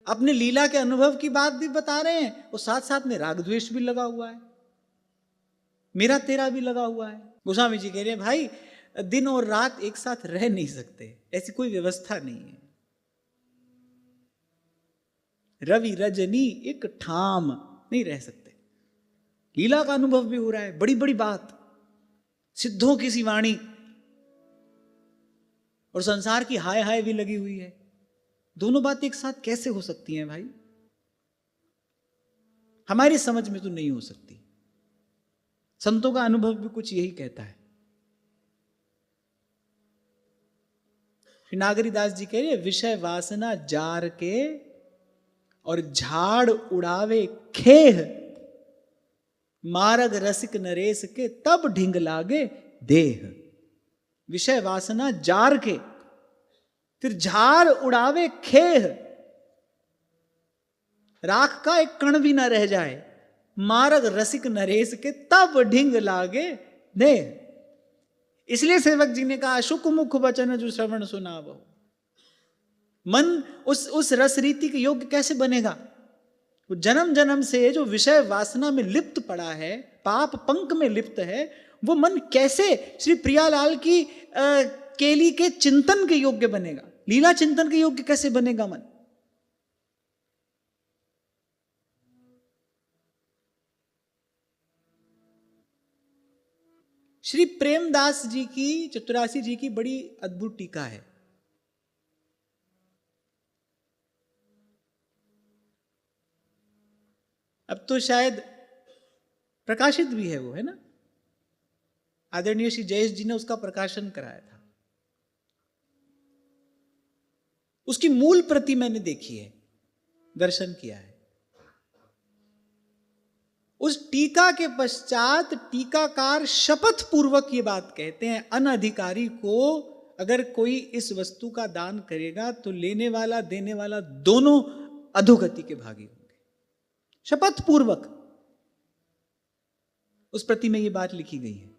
अपने लीला के अनुभव की बात भी बता रहे हैं और साथ साथ में राग द्वेष भी लगा हुआ है, मेरा तेरा भी लगा हुआ है। गोस्वामी जी कह रहे हैं भाई दिन और रात एक साथ रह नहीं सकते, ऐसी कोई व्यवस्था नहीं है। रवि रजनी एक ठाम नहीं रह सकते। लीला का अनुभव भी हो रहा है, बड़ी बड़ी बात, सिद्धों की सी वाणी, और संसार की हाय हाय भी लगी हुई है। दोनों बातें एक साथ कैसे हो सकती हैं भाई? हमारी समझ में तो नहीं हो सकती। संतों का अनुभव भी कुछ यही कहता है। नागरीदास जी कह रहे विषय वासना जार के और झाड़ उड़ावे खेह, मारग रसिक नरेश के तब ढिंग लागे देह। विषय वासना जार के, फिर झाड़ उड़ावे खेह, राख का एक कण भी ना रह जाए, मारग रसिक नरेश के तब ढिंग लागे देह। इसलिए सेवक जी ने कहा शुक मुख वचन जो श्रवण सुनावो। मन उस रस रीति के योग्य कैसे बनेगा? वो जन्म जन्म से जो विषय वासना में लिप्त पड़ा है, पाप पंक में लिप्त है, वो मन कैसे श्री प्रियालाल की केली के चिंतन के योग्य बनेगा? लीला चिंतन के योग्य कैसे बनेगा मन? श्री प्रेमदास जी की, चतुरासी जी की बड़ी अद्भुत टीका है। अब तो शायद प्रकाशित भी है वो, है ना? आदरणीय श्री जयेश जी ने उसका प्रकाशन कराया था। उसकी मूल प्रति मैंने देखी है, दर्शन किया है। उस टीका के पश्चात टीकाकार शपथ पूर्वक ये बात कहते हैं, अनधिकारी को अगर कोई इस वस्तु का दान करेगा तो लेने वाला देने वाला दोनों अधोगति के भागी होंगे। शपथ पूर्वक उस प्रति में ये बात लिखी गई है।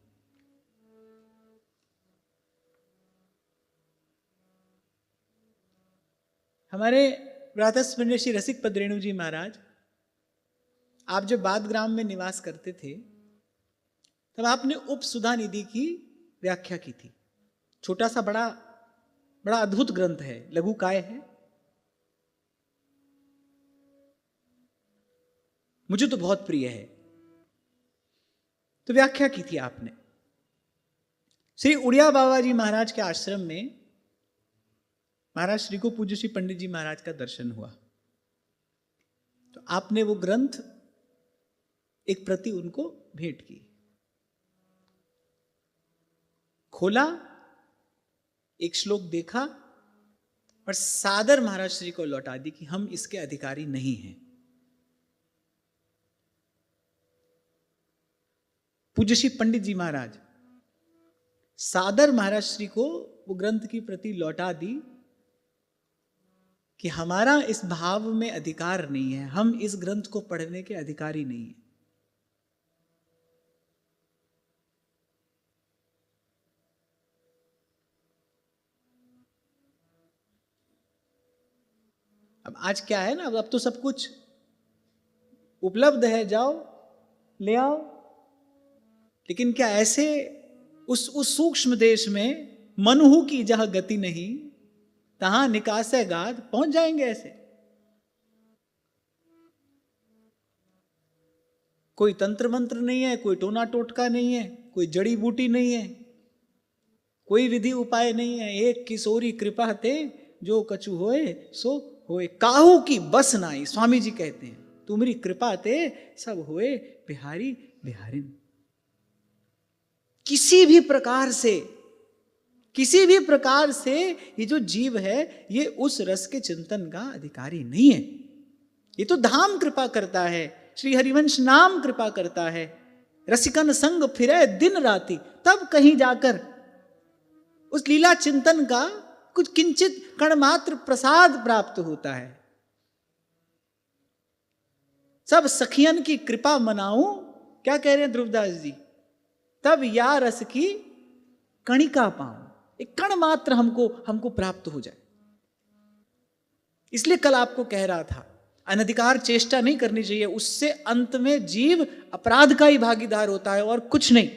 हमारे प्रातस्मरणीय श्री रसिक पद रेणु जी महाराज, आप जब बादग्राम में निवास करते थे तब आपने उपसुधा निधि की व्याख्या की थी। छोटा सा बड़ा बड़ा अद्भुत ग्रंथ है, लघु काय है, मुझे तो बहुत प्रिय है। तो व्याख्या की थी आपने। श्री उड़िया बाबा जी महाराज के आश्रम में महाराज श्री को पूज्य श्री पंडित जी महाराज का दर्शन हुआ, तो आपने वो ग्रंथ एक प्रति उनको भेंट की। खोला, एक श्लोक देखा और सादर महाराज श्री को लौटा दी कि हम इसके अधिकारी नहीं हैं। पूज्य श्री पंडित जी महाराज सादर महाराज श्री को वो ग्रंथ की प्रति लौटा दी कि हमारा इस भाव में अधिकार नहीं है, हम इस ग्रंथ को पढ़ने के अधिकारी नहीं हैं। अब आज क्या है ना, अब तो सब कुछ उपलब्ध है, जाओ ले आओ। लेकिन क्या ऐसे उस सूक्ष्म देश में मनुहु की जहां गति नहीं तहां निकासे गाद पहुंच जाएंगे ऐसे? कोई तंत्र मंत्र नहीं है, कोई टोना टोटका नहीं है, कोई जड़ी बूटी नहीं है, कोई विधि उपाय नहीं है। एक किशोरी कृपा ते जो कछु होए सो होए, काहू की बस नाई। स्वामी जी कहते हैं तुम्हारी कृपा ते सब होए बिहारी बिहारिन। किसी भी प्रकार से ये जो जीव है ये उस रस के चिंतन का अधिकारी नहीं है। ये तो धाम कृपा करता है, श्री हरिवंश नाम कृपा करता है, रसिकन संग फिरे दिन राति, तब कहीं जाकर उस लीला चिंतन का कुछ किंचित कण मात्र प्रसाद प्राप्त होता है। सब सखियन की कृपा मनाऊं, क्या कह रहे हैं ध्रुवदास जी, तब या रस की कणिका पाऊं, एक कण मात्र हमको प्राप्त हो जाए। इसलिए कल आपको कह रहा था, अनधिकार चेष्टा नहीं करनी चाहिए, उससे अंत में जीव अपराध का ही भागीदार होता है और कुछ नहीं।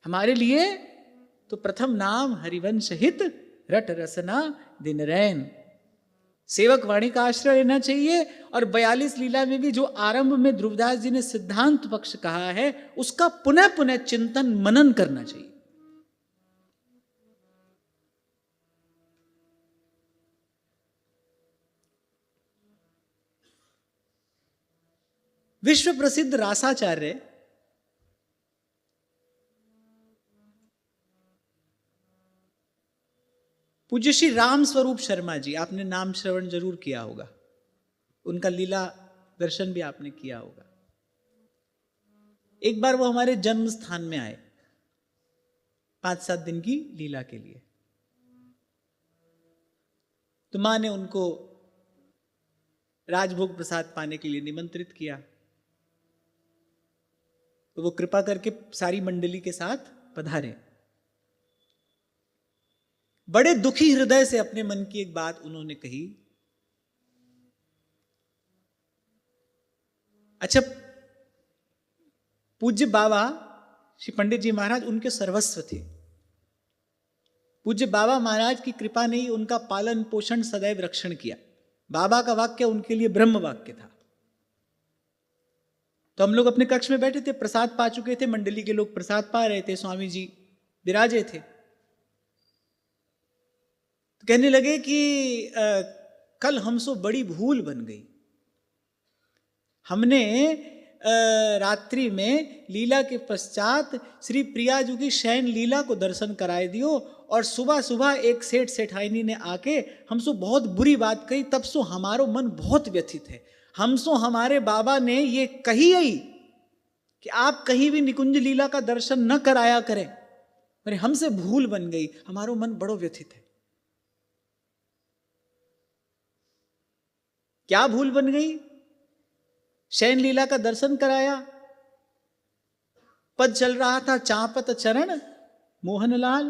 हमारे लिए तो प्रथम नाम हरिवंश हित, रट रसना दिन रैन, सेवक वाणी का आश्रय लेना चाहिए। और 42 लीला में भी जो आरंभ में ध्रुवदास जी ने सिद्धांत पक्ष कहा है, उसका पुनः पुनः चिंतन मनन करना चाहिए। विश्व प्रसिद्ध रासाचार्य पूज्य श्री राम स्वरूप शर्मा जी, आपने नाम श्रवण जरूर किया होगा, उनका लीला दर्शन भी आपने किया होगा। एक बार वो हमारे जन्म स्थान में आए 5-7 दिन की लीला के लिए, तो मां ने उनको राजभोग प्रसाद पाने के लिए निमंत्रित किया। तो वो कृपा करके सारी मंडली के साथ पधारे। बड़े दुखी हृदय से अपने मन की एक बात उन्होंने कही। अच्छा, पूज्य बाबा श्री पंडित जी महाराज उनके सर्वस्व थे। पूज्य बाबा महाराज की कृपा ने ही उनका पालन पोषण सदैव रक्षण किया। बाबा का वाक्य उनके लिए ब्रह्म वाक्य था। तो हम लोग अपने कक्ष में बैठे थे, प्रसाद पा चुके थे, मंडली के लोग प्रसाद पा रहे थे, स्वामी जी विराजे थे। तो कहने लगे कि कल हमसे बड़ी भूल बन गई। हमने रात्रि में लीला के पश्चात श्री प्रिया जी की शयन लीला को दर्शन कराए दियो, और सुबह सुबह एक सेठ सेठाइनी ने आके हमसे बहुत बुरी बात कही। तब से हमारो मन बहुत व्यथित है। हमसे हमारे बाबा ने ये कही है कि आप कहीं भी निकुंज लीला का दर्शन न कराया करें। अरे हमसे भूल बन गई, हमारो मन बड़ो व्यथित है। क्या भूल बन गई? शयन लीला का दर्शन कराया, पद चल रहा था चापत चरण मोहनलाल,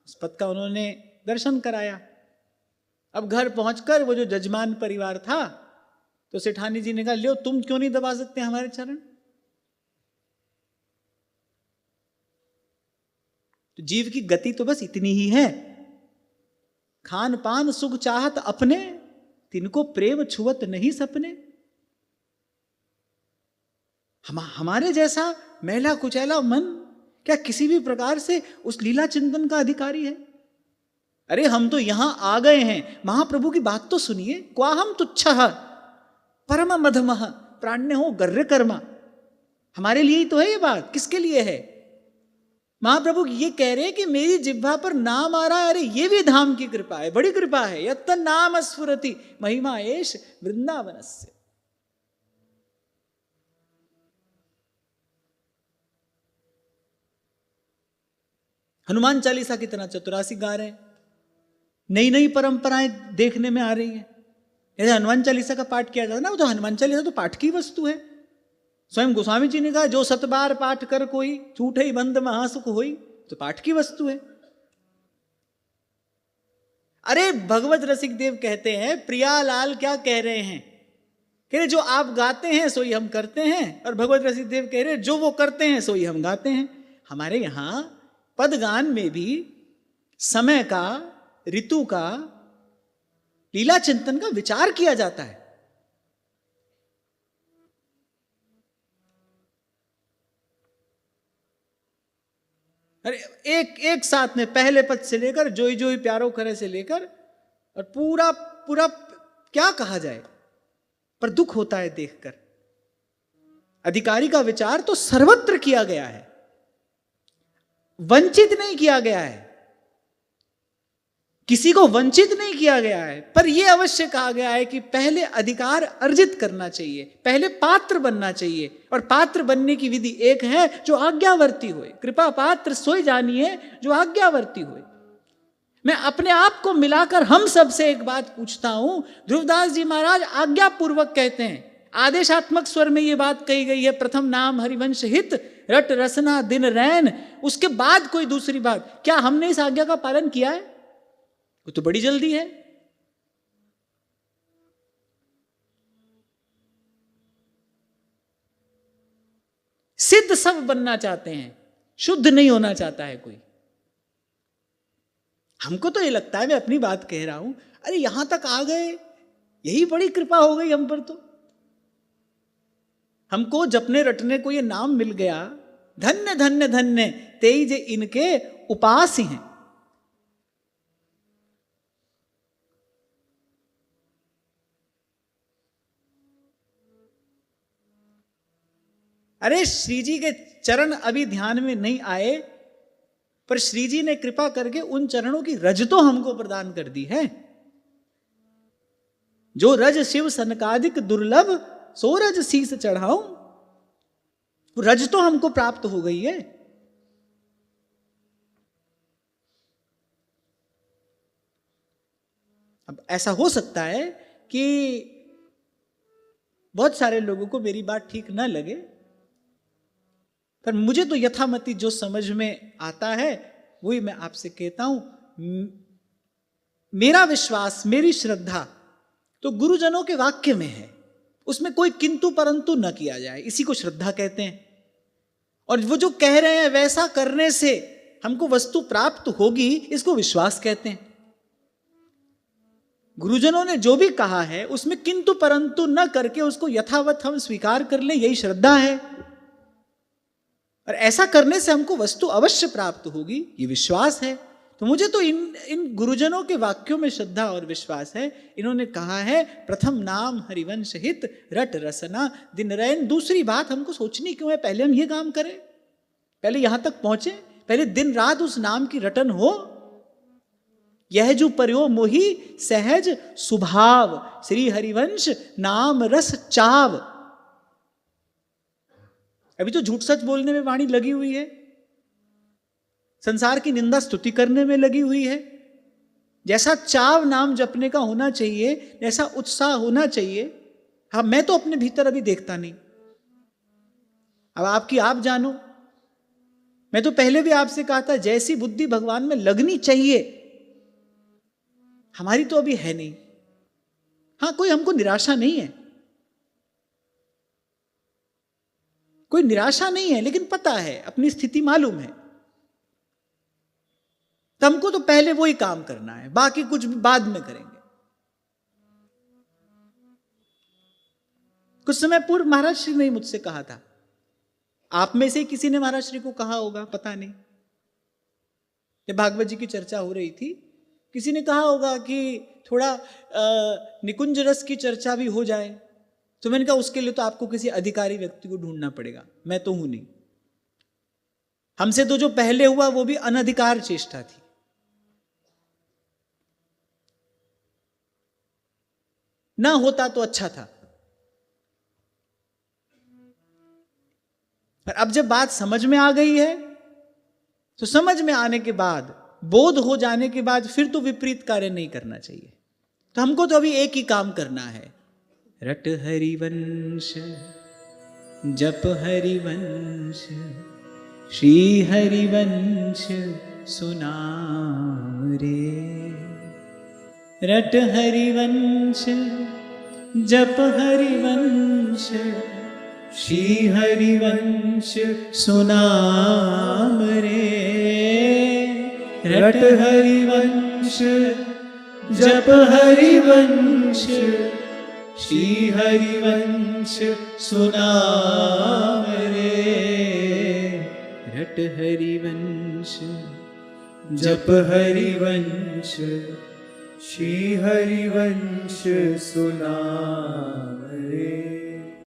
उस पद का उन्होंने दर्शन कराया। अब घर पहुंचकर वो जो जजमान परिवार था, तो सेठानी जी ने कहा, लो तुम क्यों नहीं दबा सकते हमारे चरण? तो जीव की गति तो बस इतनी ही है। खान पान सुख चाहत अपने, तिनको प्रेम छुअत नहीं सपने। हमारे जैसा मैला कुचैला मन क्या किसी भी प्रकार से उस लीला चिंतन का अधिकारी है? अरे हम तो यहां आ गए हैं, महाप्रभु की बात तो सुनिए। क्वाहम तुच्छः परम मधमः प्राण्य हो गर्र कर्मा। हमारे लिए ही तो है ये बात। किसके लिए है? महाप्रभु ये कह रहे हैं कि मेरी जिह्वा पर नाम आ रहा है। अरे ये भी धाम की कृपा है, बड़ी कृपा है। यत्त नाम स्फुरति महिमा एष वृंदावनस्य। हनुमान चालीसा की तरह चतुरासी गा रहे हैं। नई नई परंपराएं देखने में आ रही हैं। जैसे हनुमान चालीसा का पाठ किया जाता है ना, वो तो हनुमान चालीसा तो पाठ की वस्तु है। स्वयं गोस्वामी जी ने कहा, जो 7 बार पाठ कर कोई छूटे ही बंद महासुख होई, तो पाठ की वस्तु है। अरे भगवत रसिक देव कहते हैं, प्रियालाल क्या कह रहे हैं? कह रहे जो आप गाते हैं सोई हम करते हैं, और भगवत रसिक देव कह रहे जो वो करते हैं सोई हम गाते हैं। हमारे यहां पदगान में भी समय का, ऋतु का, लीला चिंतन का विचार किया जाता है। अरे एक साथ में पहले पद से लेकर जोई जोई प्यारो करे से लेकर, और पूरा पूरा क्या कहा जाए, पर दुख होता है देखकर। अधिकारी का विचार तो सर्वत्र किया गया है, वंचित नहीं किया गया है, किसी को वंचित नहीं किया गया है। पर यह अवश्य कहा गया है कि पहले अधिकार अर्जित करना चाहिए, पहले पात्र बनना चाहिए। और पात्र बनने की विधि एक है, जो आज्ञावर्ती होए। कृपा पात्र सोई जानिए जो आज्ञावर्ती होए। मैं अपने आप को मिलाकर हम सब से एक बात पूछता हूं। ध्रुवदास जी महाराज आज्ञापूर्वक कहते हैं, आदेशात्मक स्वर में यह बात कही गई है, प्रथम नाम हरिवंश हित, रट रसना दिन रैन। उसके बाद कोई दूसरी बात, क्या हमने इस आज्ञा का पालन किया है? वो तो बड़ी जल्दी है। सिद्ध सब बनना चाहते हैं, शुद्ध नहीं होना चाहता है कोई। हमको तो ये लगता है, मैं अपनी बात कह रहा हूं, अरे यहां तक आ गए, यही बड़ी कृपा हो गई हम पर। तो हमको जपने रटने को ये नाम मिल गया, धन्य धन्य धन्य तेई जे इनके उपास हैं। अरे श्री जी के चरण अभी ध्यान में नहीं आए, पर श्री जी ने कृपा करके उन चरणों की रज तो हमको प्रदान कर दी है। जो रज शिव सनकादिक दुर्लभ, सो रज शीस चढ़ाऊं, रज तो हमको प्राप्त हो गई है। अब ऐसा हो सकता है कि बहुत सारे लोगों को मेरी बात ठीक ना लगे, पर मुझे तो यथामति जो समझ में आता है वही मैं आपसे कहता हूं। मेरा विश्वास, मेरी श्रद्धा तो गुरुजनों के वाक्य में है, उसमें कोई किंतु परंतु न किया जाए, इसी को श्रद्धा कहते हैं। और वो जो कह रहे हैं वैसा करने से हमको वस्तु प्राप्त होगी, इसको विश्वास कहते हैं। गुरुजनों ने जो भी कहा है उसमें किंतु परंतु न करके उसको यथावत हम स्वीकार कर ले, यही श्रद्धा है। और ऐसा करने से हमको वस्तु अवश्य प्राप्त होगी, ये विश्वास है। तो मुझे तो इन गुरुजनों के वाक्यों में श्रद्धा और विश्वास है। इन्होंने कहा है प्रथम नाम हरिवंश हित रट रसना दिन रैन। दूसरी बात हमको सोचनी क्यों है, पहले हम ये काम करें, पहले यहां तक पहुंचे, पहले दिन रात उस नाम की रटन हो। यह जो पर्यो मोही सहज सुभाव, श्री हरिवंश नाम रस चाव। अभी तो झूठ सच बोलने में वाणी लगी हुई है, संसार की निंदा स्तुति करने में लगी हुई है। जैसा चाव नाम जपने का होना चाहिए, जैसा उत्साह होना चाहिए, हाँ मैं तो अपने भीतर अभी देखता नहीं। अब आपकी आप जानो। मैं तो पहले भी आपसे कहा था, जैसी बुद्धि भगवान में लगनी चाहिए हमारी तो अभी है नहीं। हाँ, कोई हमको निराशा नहीं है, कोई निराशा नहीं है, लेकिन पता है, अपनी स्थिति मालूम है। तो हमको तो पहले वही काम करना है, बाकी कुछ भी बाद में करेंगे। कुछ समय पूर्व महाराज श्री ने मुझसे कहा था, आप में से किसी ने महाराज श्री को कहा होगा, पता नहीं, जब भागवत जी की चर्चा हो रही थी, किसी ने कहा होगा कि थोड़ा निकुंज रस की चर्चा भी हो जाए। तो मैंने कहा उसके लिए तो आपको किसी अधिकारी व्यक्ति को ढूंढना पड़ेगा, मैं तो हूं नहीं। हमसे तो जो पहले हुआ वो भी अनधिकार चेष्टा थी। ना होता तो अच्छा था। पर अब जब बात समझ में आ गई है, तो समझ में आने के बाद, बोध हो जाने के बाद फिर तो विपरीत कार्य नहीं करना चाहिए। तो हमको तो अभी एक ही काम करना है, रट हरिवंश जप हरिवंश श्री हरिवंश सुनाम रे। रट हरिवंश जप हरिवंश श्री हरिवंश सुनाम रे। रट हरिवंश जप हरिवंश श्री हरिवंश सुनाम रे। रट हरिवंश जप हरिवंश श्री हरिवंश सुनाम